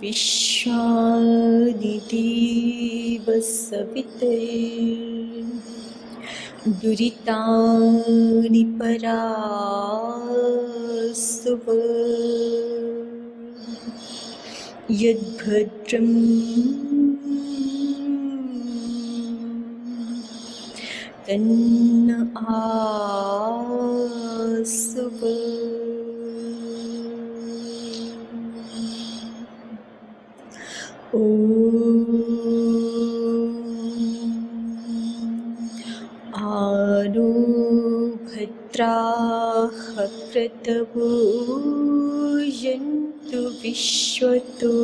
विश्वादिदेव सविते दुरितानि परासुव यद्भद्रं तन्न आसुव। आनो भद्राः क्रतवो यन्तु विश्वतो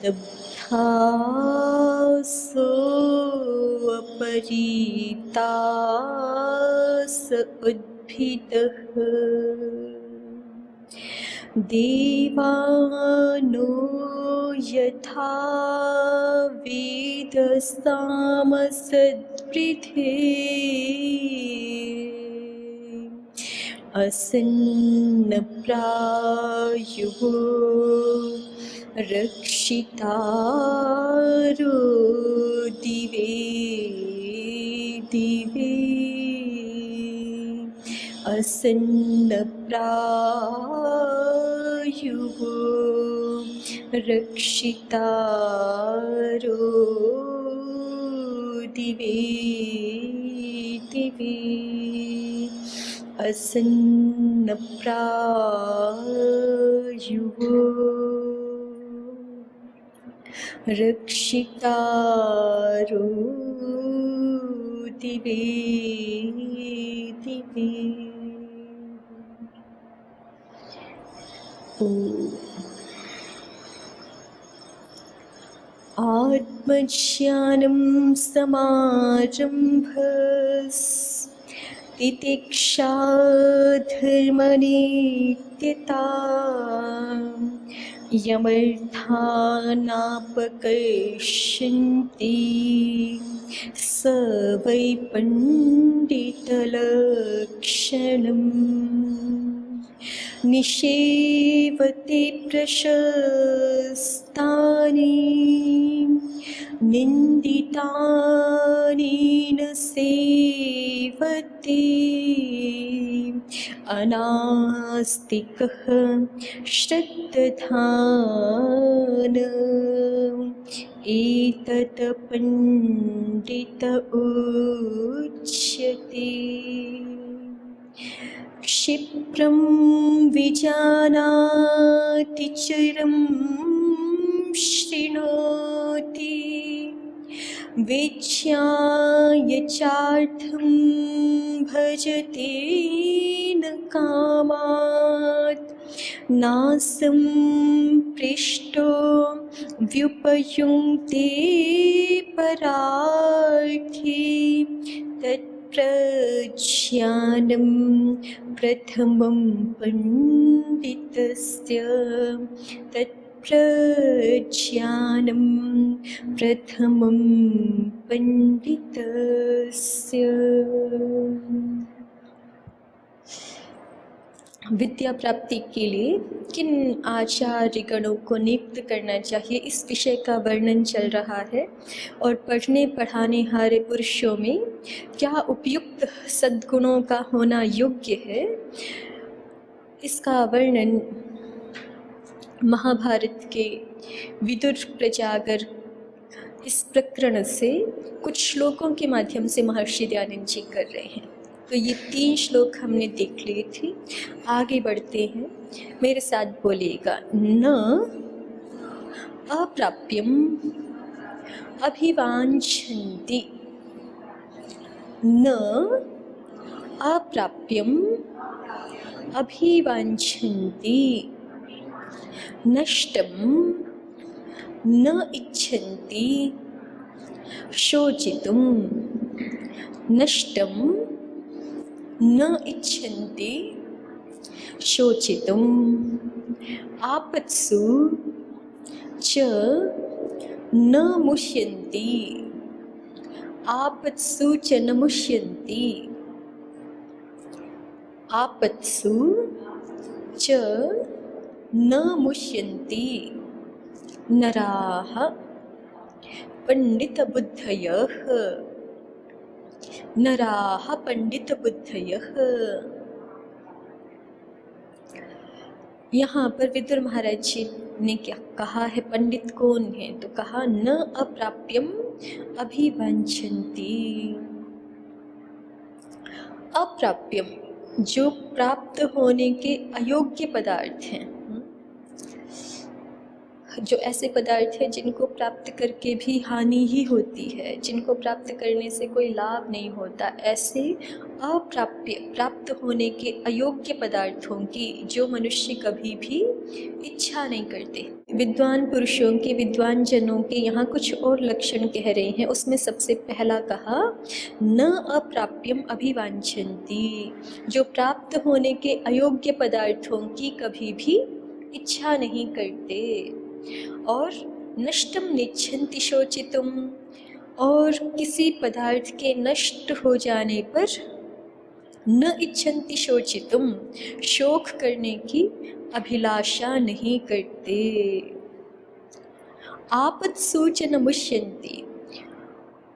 दग्धासो अपरीतास उद्भिदः देवानो यथा वेदसामसद्वृद्धे असन्नप्रायुः रक्षितारो दिवे दिवे असन्नप्रायुः रक्षितारो दिवे दिवे असन्नप्रायुः रक्षितारो दिवे दिवे। आत्मज्ञानं तितिक्षा धर्मनित्यता यमर्थानापकर्षन्ति स वै पण्डितलक्षणम् निषेवते प्रशस्तानि निन्दितानि न सेवते अनास्तिकः श्रद्धान एतत् पण्डित उच्यते। क्षिप्रं विजानाति चिरं शृणोति वेच्च्याय चार्थं भजते न कामात् नासं पृष्टो व्युपयुङ्क्ते परार्थी प्रज्ञानं प्रथमं पण्डितस्य तत्प्रज्ञानं प्रथमं पण्डितस्य। विद्या प्राप्ति के लिए किन आचार्य गणों को नियुक्त करना चाहिए, इस विषय का वर्णन चल रहा है। और पढ़ने पढ़ाने हारे पुरुषों में क्या उपयुक्त सद्गुणों का होना योग्य है, इसका वर्णन महाभारत के विदुर प्रजागर इस प्रकरण से कुछ श्लोकों के माध्यम से महर्षि दयानंद जी कर रहे हैं। तो ये 3 श्लोक हमने देख लिए थे। आगे बढ़ते हैं, मेरे साथ बोलिएगा। न अप्राप्यम अभिवांछन्ति, न अप्राप्यम अभिवांछन्ति, नष्टम न इच्छन्ति शोचितुम, नष्टम न इच्छन्ति शोचितुम् आपत्सु च न मुह्यन्ति। आपत्सु च न मुह्यन्ति। आपत्सु च न मुह्यन्ति नराः पंडितबुद्धयः। नराः पंडितबुद्धयः। यहाँ पर विदुर महाराज जी ने क्या कहा है, पंडित कौन है, तो कहा न अप्राप्यम अभिवांछन्ति। अप्राप्यम जो प्राप्त होने के अयोग्य पदार्थ हैं, जो ऐसे पदार्थ हैं जिनको प्राप्त करके भी हानि ही होती है, जिनको प्राप्त करने से कोई लाभ नहीं होता, ऐसे अप्राप्य प्राप्त होने के अयोग्य पदार्थों की जो मनुष्य कभी भी इच्छा नहीं करते। विद्वान पुरुषों के, विद्वान जनों के यहाँ कुछ और लक्षण कह रहे हैं। उसमें सबसे पहला कहा न अप्राप्यम अभिवांछन्ति, जो प्राप्त होने के अयोग्य पदार्थों की कभी भी इच्छा नहीं करते। और नष्टम निच्छन्ति शोचितुम, और किसी पदार्थ के नष्ट हो जाने पर न इच्छन्ति शोचितुम, शोक करने की अभिलाषा नहीं करते। आपत्सु च न मुह्यन्ति,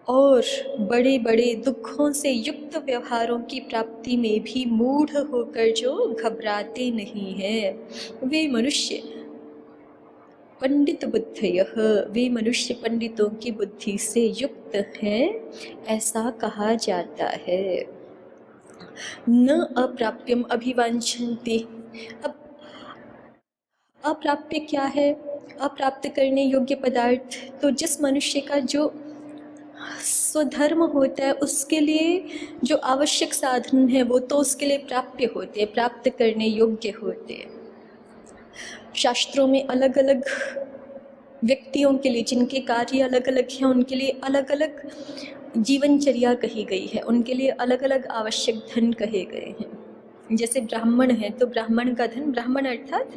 और बड़े बड़े दुखों से युक्त व्यवहारों की प्राप्ति में भी मूढ़ होकर जो घबराते नहीं हैं, वे मनुष्य पंडित बुद्धयः, वे मनुष्य पंडितों की बुद्धि से युक्त हैं, ऐसा कहा जाता है। न अप्राप्यम अभिवांछन्ति। अब अप्राप्य क्या है? अप्राप्त करने योग्य पदार्थ, तो जिस मनुष्य का जो स्वधर्म होता है उसके लिए जो आवश्यक साधन है वो तो उसके लिए प्राप्य होते हैं, प्राप्त करने योग्य होते हैं। शास्त्रों में अलग अलग व्यक्तियों के लिए, जिनके कार्य अलग अलग हैं, उनके लिए अलग अलग जीवनचर्या कही गई है, उनके लिए अलग अलग आवश्यक धन कहे गए हैं। जैसे ब्राह्मण है तो ब्राह्मण का धन, ब्राह्मण अर्थात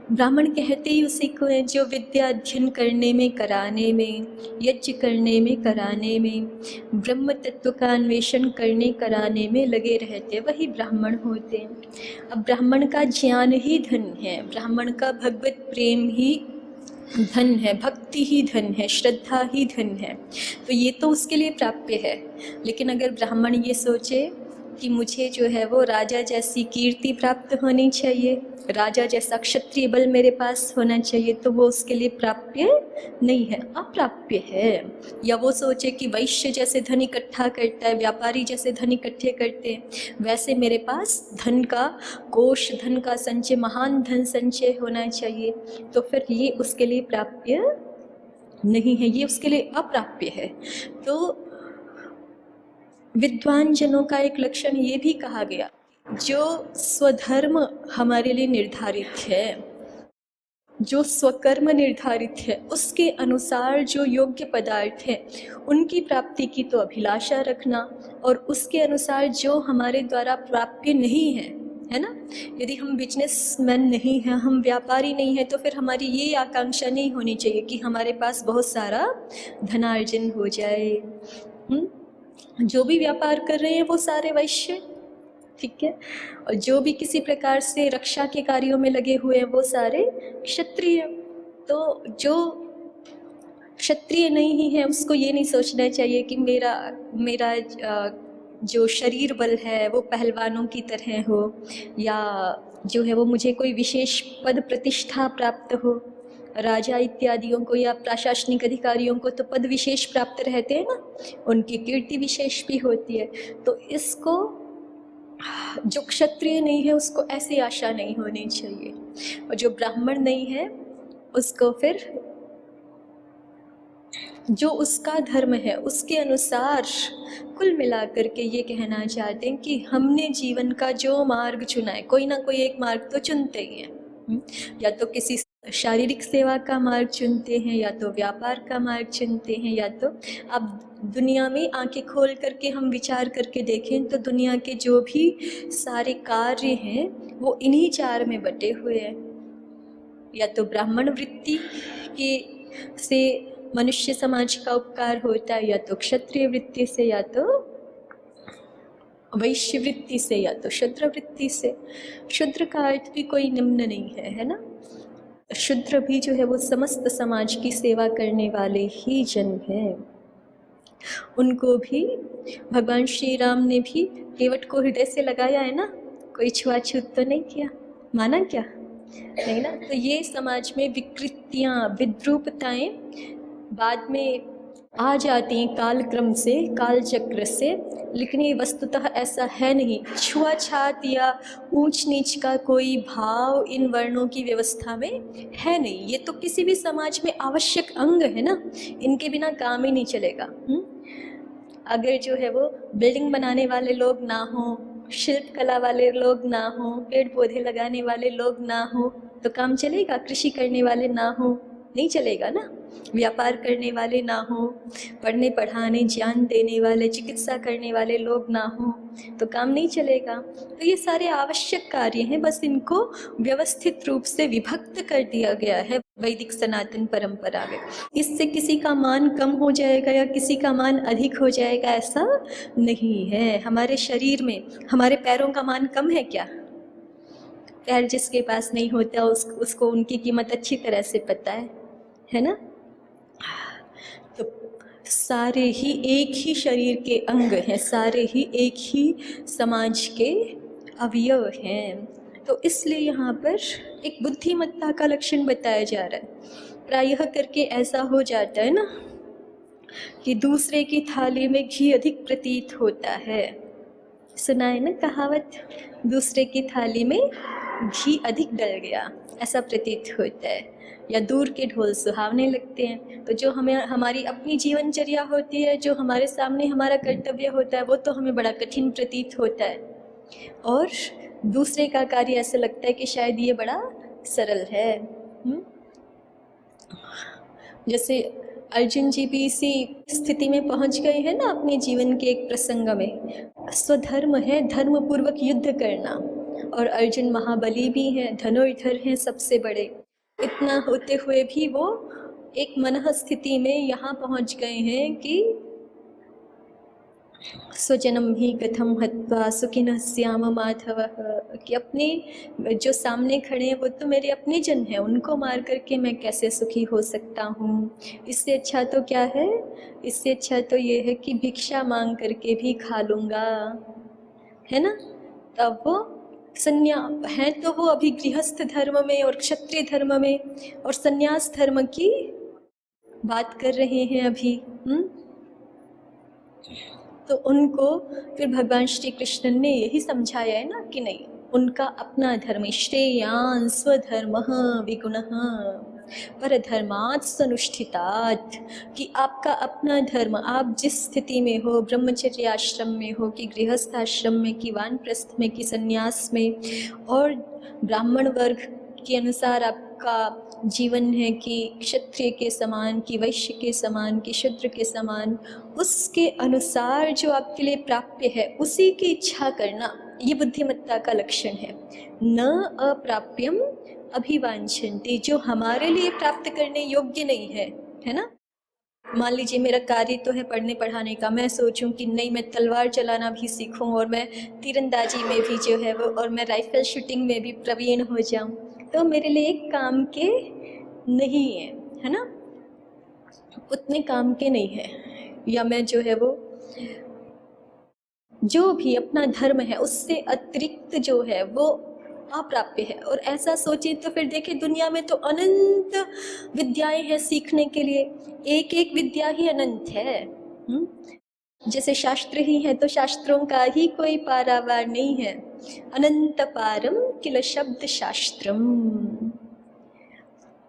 ब्राह्मण कहते ही उसी को है जो विद्या अध्ययन करने में, कराने में, यज्ञ करने में, कराने में, ब्रह्म तत्व का अन्वेषण करने कराने में लगे रहते, वही ब्राह्मण होते हैं। अब ब्राह्मण का ज्ञान ही धन है, ब्राह्मण का भगवत प्रेम ही धन है, भक्ति ही धन है, श्रद्धा ही धन है, तो ये तो उसके लिए प्राप्य है। लेकिन अगर ब्राह्मण ये सोचे कि मुझे जो है वो राजा जैसी कीर्ति प्राप्त होनी चाहिए, राजा जैसा क्षत्रिय बल मेरे पास होना चाहिए, तो वो उसके लिए प्राप्य नहीं है, अप्राप्य है। या वो सोचे कि वैश्य जैसे धन इकट्ठा करता है, व्यापारी जैसे धन इकट्ठे करते हैं, वैसे मेरे पास धन का कोष, धन का संचय, महान धन संचय होना चाहिए, तो फिर ये उसके लिए प्राप्य नहीं है, ये उसके लिए अप्राप्य है। तो विद्वान जनों का एक लक्षण ये भी कहा गया, जो स्वधर्म हमारे लिए निर्धारित है, जो स्वकर्म निर्धारित है, उसके अनुसार जो योग्य पदार्थ हैं उनकी प्राप्ति की तो अभिलाषा रखना, और उसके अनुसार जो हमारे द्वारा प्राप्य नहीं है ना। यदि हम बिजनेसमैन नहीं हैं, हम व्यापारी नहीं हैं, तो फिर हमारी ये आकांक्षा नहीं होनी चाहिए कि हमारे पास बहुत सारा धनार्जन हो जाए। जो भी व्यापार कर रहे हैं वो सारे वैश्य, ठीक है, और जो भी किसी प्रकार से रक्षा के कार्यों में लगे हुए हैं वो सारे क्षत्रिय। तो जो क्षत्रिय नहीं है उसको ये नहीं सोचना चाहिए कि मेरा जो शरीर बल है वो पहलवानों की तरह हो, या जो है वो मुझे कोई विशेष पद प्रतिष्ठा प्राप्त हो। राजा इत्यादियों को या प्रशासनिक अधिकारियों को तो पद विशेष प्राप्त रहते हैं ना, उनकी कीर्ति विशेष भी होती है। तो इसको, जो क्षत्रिय नहीं है उसको ऐसी आशा नहीं होनी चाहिए, और जो ब्राह्मण नहीं है उसको फिर जो उसका धर्म है उसके अनुसार कुल मिलाकर के ये कहना चाहते हैं कि हमने जीवन का जो मार्ग चुना है, कोई ना कोई एक मार्ग तो चुनते ही हैं, या तो किसी शारीरिक सेवा का मार्ग चुनते हैं, या तो व्यापार का मार्ग चुनते हैं, या तो अब दुनिया में आंखें खोल करके हम विचार करके देखें तो दुनिया के जो भी सारे कार्य हैं वो इन्हीं चार में बटे हुए हैं। या तो ब्राह्मण वृत्ति के से मनुष्य समाज का उपकार होता है, या तो क्षत्रिय वृत्ति से, या तो वैश्य वृत्ति से, या तो शूद्र वृत्ति से। शूद्र का अर्थ भी कोई निम्न नहीं है ना। शूद्र भी जो है वो समस्त समाज की सेवा करने वाले ही जन हैं। उनको भी भगवान श्री राम ने भी केवट को हृदय से लगाया है ना, कोई छुआछूत तो नहीं किया, माना क्या? नहीं ना। तो ये समाज में विकृतियाँ, विद्रूपताएं बाद में आ जाती हैं कालक्रम से, काल चक्र से, लेकिन ये वस्तुतः ऐसा है नहीं। छुआछात या ऊंच नीच का कोई भाव इन वर्णों की व्यवस्था में है नहीं। ये तो किसी भी समाज में आवश्यक अंग है ना, इनके बिना काम ही नहीं चलेगा। अगर जो है वो बिल्डिंग बनाने वाले लोग ना हो, शिल्प कला वाले लोग ना हो, पेड़ पौधे लगाने वाले लोग ना हो तो काम चलेगा? कृषि करने वाले ना हो, नहीं चलेगा ना। व्यापार करने वाले ना हो, पढ़ने पढ़ाने ज्ञान देने वाले, चिकित्सा करने वाले लोग ना हो तो काम नहीं चलेगा। तो ये सारे आवश्यक कार्य हैं, बस इनको व्यवस्थित रूप से विभक्त कर दिया गया है वैदिक सनातन परंपरा में। इससे किसी का मान कम हो जाएगा या किसी का मान अधिक हो जाएगा ऐसा नहीं है। हमारे शरीर में हमारे पैरों का मान कम है क्या? पैर जिसके पास नहीं होता उसको उनकी कीमत अच्छी तरह से पता है ना। तो सारे ही एक ही शरीर के अंग हैं, सारे ही एक ही समाज के अवयव हैं। तो इसलिए यहाँ पर एक बुद्धिमत्ता का लक्षण बताया जा रहा है। प्रायः करके ऐसा हो जाता है ना कि दूसरे की थाली में घी अधिक प्रतीत होता है। सुना है ना कहावत, दूसरे की थाली में घी अधिक डल गया, ऐसा प्रतीत होता है। या दूर के ढोल सुहावने लगते हैं। तो जो हमें हमारी अपनी जीवनचर्या होती है, जो हमारे सामने हमारा कर्तव्य होता है, वो तो हमें बड़ा कठिन प्रतीत होता है, और दूसरे का कार्य ऐसा लगता है कि शायद ये बड़ा सरल है। जैसे अर्जुन जी भी इसी स्थिति में पहुंच गए हैं ना अपने जीवन के एक प्रसंग में। स्वधर्म है धर्म पूर्वक युद्ध करना, और अर्जुन महाबली भी हैं, धनुर्धर हैं सबसे बड़े। इतना होते हुए भी वो एक मनः स्थिति में यहाँ पहुंच गए हैं कि स्वजनम ही कथम हत्वा सुखिनः स्याम माधव, कि अपने जो सामने खड़े हैं वो तो मेरे अपने जन हैं, उनको मार करके मैं कैसे सुखी हो सकता हूँ। इससे अच्छा तो क्या है, इससे अच्छा तो ये है कि भिक्षा मांग करके भी खा लूँगा, है ना। तब वो हैं तो वो अभी गृहस्थ धर्म में और क्षत्रिय धर्म में और संन्यास धर्म की बात कर रहे हैं अभी। तो उनको फिर भगवान श्री कृष्ण ने यही समझाया है ना कि नहीं, उनका अपना धर्म, श्रेयान् स्वधर्मः विगुणः परधर्मात् सनुष्ठितात्, कि आपका अपना धर्म, आप जिस स्थिति में हो, ब्रह्मचर्य आश्रम में हो कि गृहस्थ आश्रम में कि वानप्रस्थ में कि संन्यास में, और ब्राह्मण वर्ग के अनुसार आपका जीवन है कि क्षत्रिय के समान, कि वैश्य के समान, कि शूद्र के समान, उसके अनुसार जो आपके लिए प्राप्य है उसी की इच्छा करना, ये बुद्धिमत्ता का लक्षण है। न अप्राप्यम अभिवांछन्ति, जो हमारे लिए प्राप्त करने योग्य नहीं है ना। मान लीजिए मेरा कार्य तो है पढ़ने पढ़ाने का, मैं सोचूं कि नहीं मैं तलवार चलाना भी सीखूं और मैं तीरंदाजी में भी जो है वो, और मैं राइफल शूटिंग में भी प्रवीण हो जाऊं, तो मेरे लिए एक काम के नहीं है ना, उतने काम के नहीं है। या मैं जो है वो जो भी अपना धर्म है उससे अतिरिक्त जो है वो अप्राप्य है। और ऐसा सोचें तो फिर देखें दुनिया में तो अनंत विद्याएं हैं सीखने के लिए, एक एक विद्या ही अनंत है। जैसे शास्त्र ही है तो शास्त्रों का ही कोई पारावार नहीं है। अनंत पारम किल शब्द शास्त्रम,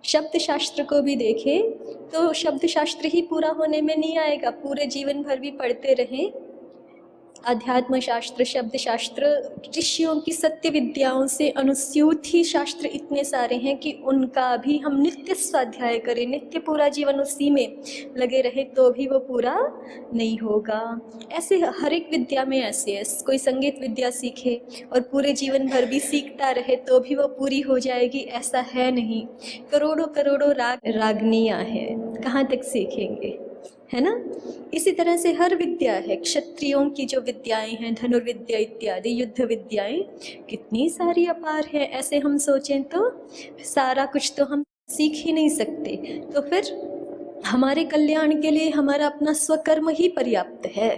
शब्द शास्त्र को भी देखें तो शब्द शास्त्र ही पूरा होने में नहीं आएगा, पूरे जीवन भर भी पढ़ते रहें अध्यात्म शास्त्र, शब्द शास्त्र, ऋषियों की सत्य विद्याओं से अनुस्यूत ही शास्त्र इतने सारे हैं कि उनका भी हम नित्य स्वाध्याय करें, नित्य पूरा जीवन उसी में लगे रहे तो भी वो पूरा नहीं होगा। ऐसे हर एक विद्या में ऐसे है, कोई संगीत विद्या सीखे और पूरे जीवन भर भी सीखता रहे तो भी वो पूरी हो जाएगी, ऐसा है नहीं। करोड़ों करोड़ों रागनियाँ हैं, कहाँ तक सीखेंगे, है ना। इसी तरह से हर विद्या है, क्षत्रियों की जो विद्याएं हैं, धनुर्विद्या इत्यादि युद्ध विद्याएं कितनी सारी अपार है। ऐसे हम सोचें तो सारा कुछ तो हम सीख ही नहीं सकते, तो फिर हमारे कल्याण के लिए हमारा अपना स्वकर्म ही पर्याप्त है।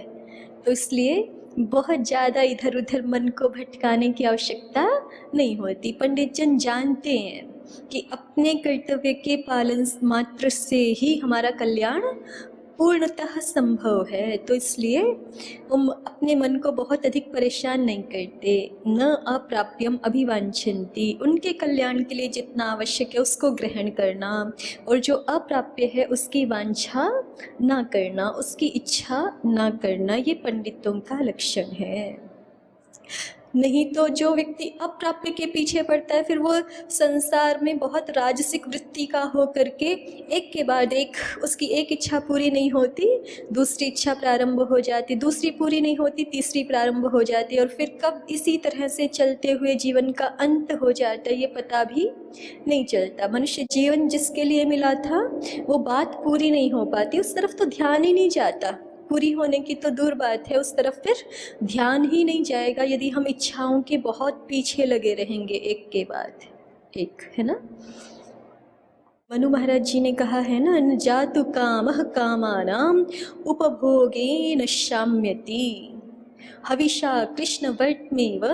तो इसलिए बहुत ज़्यादा इधर उधर मन को भटकाने की आवश्यकता नहीं होती। पंडित जन जानते हैं कि अपने कर्तव्य के पालन मात्र से ही हमारा कल्याण पूर्णतः संभव है। तो इसलिए हम अपने मन को बहुत अधिक परेशान नहीं करते। न अप्राप्यम अभिवांछन्ति, उनके कल्याण के लिए जितना आवश्यक है उसको ग्रहण करना, और जो अप्राप्य है उसकी वांछा ना करना, उसकी इच्छा ना करना, ये पंडितों का लक्षण है। नहीं तो जो व्यक्ति अप्राप्य के पीछे पड़ता है, फिर वो संसार में बहुत राजसिक वृत्ति का हो करके एक के बाद एक, उसकी एक इच्छा पूरी नहीं होती, दूसरी इच्छा प्रारंभ हो जाती, दूसरी पूरी नहीं होती, तीसरी प्रारंभ हो जाती, और फिर कब इसी तरह से चलते हुए जीवन का अंत हो जाता है ये पता भी नहीं चलता। मनुष्य जीवन जिसके लिए मिला था वो बात पूरी नहीं हो पाती, उस तरफ तो ध्यान ही नहीं जाता, पूरी होने की तो दूर बात है, उस तरफ फिर ध्यान ही नहीं जाएगा यदि हम इच्छाओं के बहुत पीछे लगे रहेंगे एक के बाद एक, है ना। मनु महाराज जी ने कहा है ना, न जातु कामः कामानाम उपभोगेन शाम्यति, हविषा कृष्ण वर्तमेव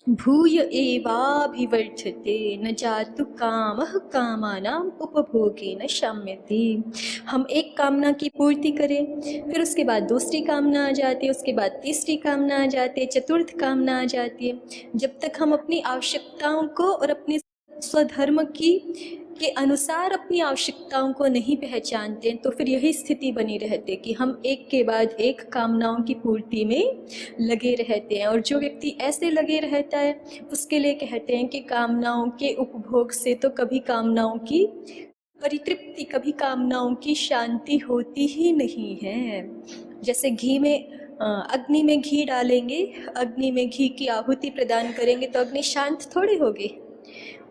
भूय एवाभिवर्धते, न जातु कामः कामानाम उपभोगेन शाम्यति। हम एक कामना की पूर्ति करें, फिर उसके बाद दूसरी कामना आ जाती है, उसके बाद तीसरी कामना आ जाती है, चतुर्थ कामना आ जाती है। जब तक हम अपनी आवश्यकताओं को और अपने स्वधर्म के अनुसार अपनी आवश्यकताओं को नहीं पहचानते, तो फिर यही स्थिति बनी रहती कि हम एक के बाद एक कामनाओं की पूर्ति में लगे रहते हैं। और जो व्यक्ति ऐसे लगे रहता है उसके लिए कहते हैं कि कामनाओं के उपभोग से तो कभी कामनाओं की परितृप्ति, कभी कामनाओं की शांति होती ही नहीं है। जैसे घी में अग्नि में घी डालेंगे, अग्नि में घी की आहुति प्रदान करेंगे तो अग्नि शांत थोड़ी होगी,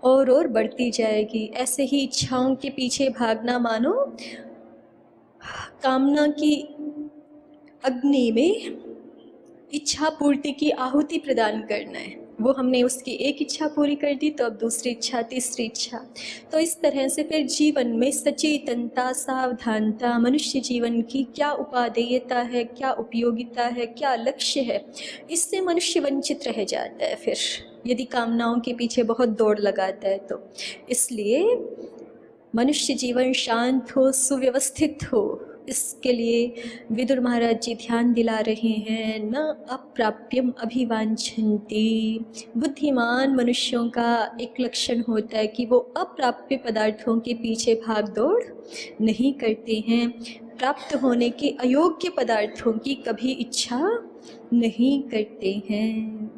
और बढ़ती जाएगी। ऐसे ही इच्छाओं के पीछे भागना मानो कामना की अग्नि में इच्छा पूर्ति की आहुति प्रदान करना है। वो हमने उसकी एक इच्छा पूरी कर दी तो अब दूसरी इच्छा, तीसरी इच्छा। तो इस तरह से फिर जीवन में सचेतनता, सावधानता, मनुष्य जीवन की क्या उपादेयता है, क्या उपयोगिता है, क्या लक्ष्य है, इससे मनुष्य वंचित रह जाता है फिर यदि कामनाओं के पीछे बहुत दौड़ लगाता है तो। इसलिए मनुष्य जीवन शांत हो, सुव्यवस्थित हो, इसके लिए विदुर महाराज जी ध्यान दिला रहे हैं। न अप्राप्यम अभिवांछन्ति, बुद्धिमान मनुष्यों का एक लक्षण होता है कि वो अप्राप्य पदार्थों के पीछे भाग दौड़ नहीं करते हैं, प्राप्त होने के अयोग्य पदार्थों की कभी इच्छा नहीं करते हैं।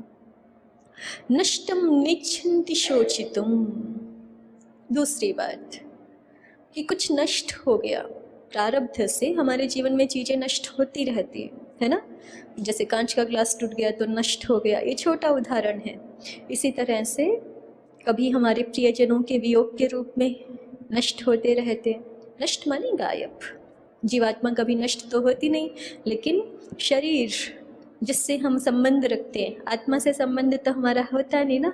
नष्टम निच्छन्ति शोचितुम, दूसरी बात कि कुछ नष्ट हो गया, प्रारब्ध से हमारे जीवन में चीज़ें नष्ट होती रहती है ना। जैसे कांच का ग्लास टूट गया तो नष्ट हो गया, ये छोटा उदाहरण है। इसी तरह से कभी हमारे प्रियजनों के वियोग के रूप में नष्ट होते रहते हैं। नष्ट माने गायब। जीवात्मा कभी नष्ट तो होती नहीं, लेकिन शरीर जिससे हम संबंध रखते हैं, आत्मा से संबंध तो हमारा होता नहीं ना।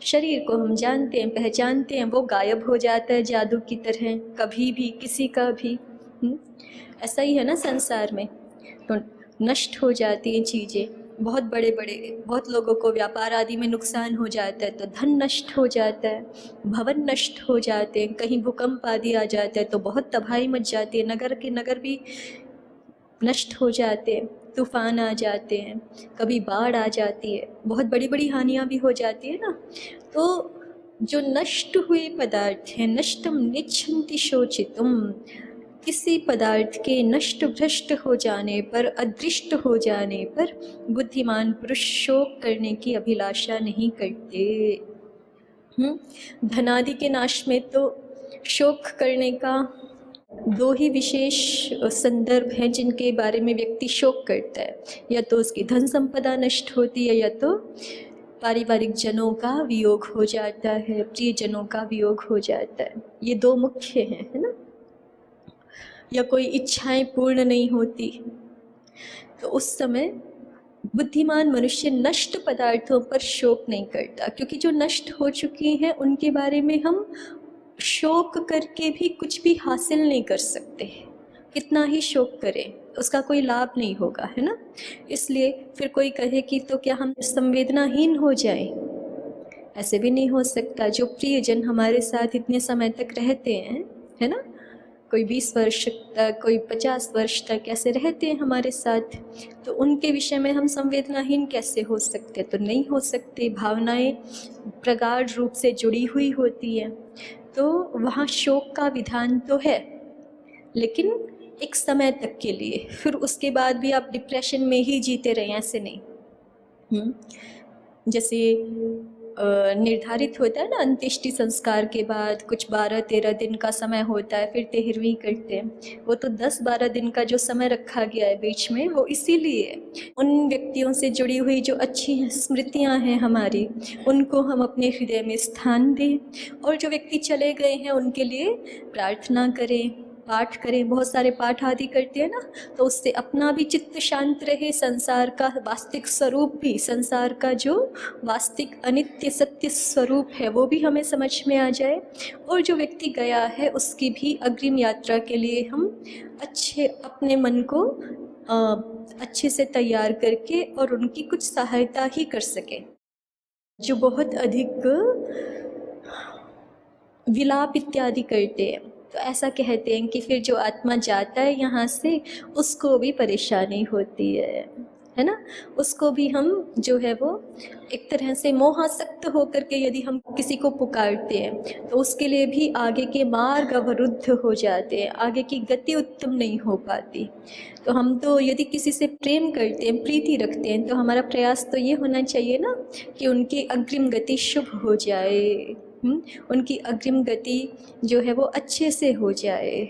शरीर को हम जानते हैं, पहचानते हैं, वो गायब हो जाता है जादू की तरह, कभी भी किसी का भी। ऐसा ही है ना संसार में, तो नष्ट हो जाती हैं चीज़ें। बहुत बहुत लोगों को व्यापार आदि में नुकसान हो जाता है तो धन नष्ट हो जाता है, भवन नष्ट हो जाते हैं, कहीं भूकंप आदि आ जाता है तो बहुत तबाही मच जाती है, नगर के नगर भी नष्ट हो जाते हैं, तूफान आ जाते हैं, कभी बाढ़ आ जाती है, बहुत बड़ी बड़ी हानियाँ भी हो जाती है ना। तो जो नष्ट हुए पदार्थ हैं, नष्टम निच्छन्ति शोचितुम, किसी पदार्थ के नष्ट भ्रष्ट हो जाने पर, अदृष्ट हो जाने पर बुद्धिमान पुरुष शोक करने की अभिलाषा नहीं करते। धनादि के नाश में तो शोक करने का दो ही विशेष संदर्भ हैं जिनके बारे में व्यक्ति शोक करता है, या तो उसकी धन संपदा नष्ट होती है, या तो पारिवारिक जनों का वियोग हो जाता है, प्रिय जनों का वियोग हो जाता है। ये दो मुख्य हैं, है ना। या कोई इच्छाएं पूर्ण नहीं होती, तो उस समय बुद्धिमान मनुष्य नष्ट पदार्थों पर शोक नहीं करता, क्योंकि जो नष्ट हो चुकी हैं उनके बारे में हम शोक करके भी कुछ भी हासिल नहीं कर सकते। कितना ही शोक करें उसका कोई लाभ नहीं होगा, है ना। इसलिए फिर कोई कहे कि तो क्या हम संवेदनाहीन हो जाएं? ऐसे भी नहीं हो सकता। जो प्रियजन हमारे साथ इतने समय तक रहते हैं, है ना, कोई 20 वर्ष तक, कोई 50 वर्ष तक ऐसे रहते हैं हमारे साथ, तो उनके विषय में हम संवेदनाहीन कैसे हो सकते? तो नहीं हो सकते। भावनाएं प्रगाढ़ रूप से जुड़ी हुई होती हैं, तो वहाँ शोक का विधान तो है, लेकिन एक समय तक के लिए। फिर उसके बाद भी आप डिप्रेशन में ही जीते रहें, ऐसे नहीं। जैसे निर्धारित होता है ना, अंत्येष्टि संस्कार के बाद कुछ 12-13 दिन का समय होता है, फिर 13वीं करते हैं। वो तो 10-12 दिन का जो समय रखा गया है बीच में, वो इसीलिए उन व्यक्तियों से जुड़ी हुई जो अच्छी स्मृतियां हैं हमारी, उनको हम अपने हृदय में स्थान दें, और जो व्यक्ति चले गए हैं उनके लिए प्रार्थना करें, पाठ करें। बहुत सारे पाठ आदि करते हैं ना, तो उससे अपना भी चित्त शांत रहे, संसार का वास्तविक स्वरूप भी, संसार का जो वास्तविक अनित्य सत्य स्वरूप है वो भी हमें समझ में आ जाए, और जो व्यक्ति गया है उसकी भी अग्रिम यात्रा के लिए हम अच्छे अपने मन को अच्छे से तैयार करके और उनकी कुछ सहायता ही कर सकें। जो बहुत अधिक विलाप इत्यादि करते हैं, तो ऐसा कहते हैं कि फिर जो आत्मा जाता है यहाँ से, उसको भी परेशानी होती है ना। उसको भी हम जो है वो एक तरह से मोहासक्त होकर के यदि हम किसी को पुकारते हैं, तो उसके लिए भी आगे के मार्ग अवरुद्ध हो जाते हैं, आगे की गति उत्तम नहीं हो पाती। तो हम तो यदि किसी से प्रेम करते हैं, प्रीति रखते हैं, तो हमारा प्रयास तो ये होना चाहिए ना कि उनकी अग्रिम गति शुभ हो जाए, उनकी अग्रिम गति जो है वो अच्छे से हो जाए।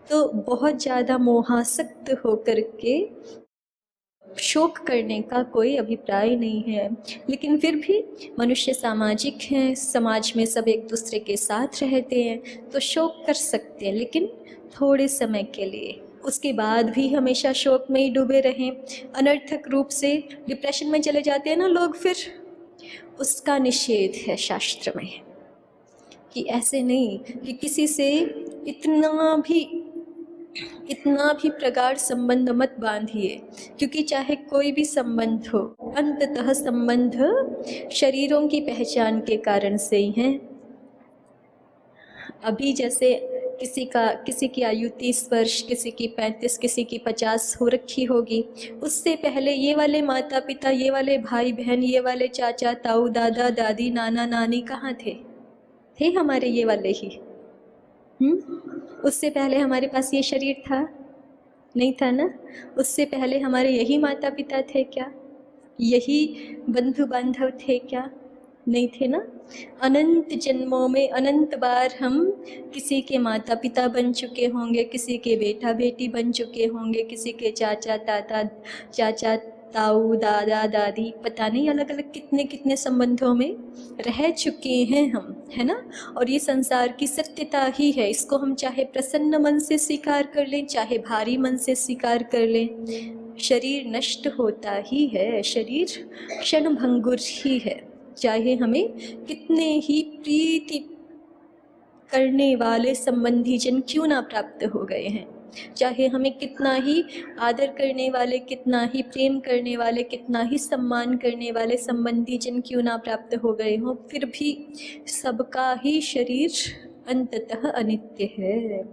तो बहुत ज़्यादा मोहासक्त होकर के शोक करने का कोई अभिप्राय नहीं है। लेकिन फिर भी मनुष्य सामाजिक हैं, समाज में सब एक दूसरे के साथ रहते हैं, तो शोक कर सकते हैं, लेकिन थोड़े समय के लिए। उसके बाद भी हमेशा शोक में ही डूबे रहें, अनर्थक रूप से डिप्रेशन में चले जाते हैं ना लोग, फिर उसका निषेध है शास्त्र में कि ऐसे नहीं, कि किसी से इतना भी प्रगाढ़ संबंध मत बांधिए, क्योंकि चाहे कोई भी संबंध हो, अंततः संबंध शरीरों की पहचान के कारण से ही हैं। अभी जैसे किसी की आयु 30 वर्ष, किसी की 35, किसी की 50 हो रखी होगी, उससे पहले ये वाले माता पिता, ये वाले भाई बहन, ये वाले चाचा ताऊ, दादा दादी, नाना नानी कहाँ थे हमारे ये वाले ही। उससे पहले हमारे पास ये शरीर था? नहीं था ना। उससे पहले हमारे यही माता पिता थे क्या? यही बंधु बांधव थे क्या? नहीं थे ना। अनंत जन्मों में अनंत बार हम किसी के माता पिता बन चुके होंगे, किसी के बेटा बेटी बन चुके होंगे, किसी के चाचा ताऊ, दादा दादी, पता नहीं अलग अलग कितने कितने संबंधों में रह चुके हैं हम, है ना। और ये संसार की सत्यता ही है। इसको हम चाहे प्रसन्न मन से स्वीकार कर लें, चाहे भारी मन से स्वीकार कर लें, शरीर नष्ट होता ही है, शरीर क्षणभंगुर ही है। चाहे हमें कितने ही प्रीति करने वाले संबंधी जन क्यों ना प्राप्त हो गए हैं, चाहे हमें कितना ही आदर करने वाले, कितना ही प्रेम करने वाले, कितना ही सम्मान करने वाले संबंधी जन क्यों ना प्राप्त हो गए हों, फिर भी सबका ही शरीर अंततः अनित्य है।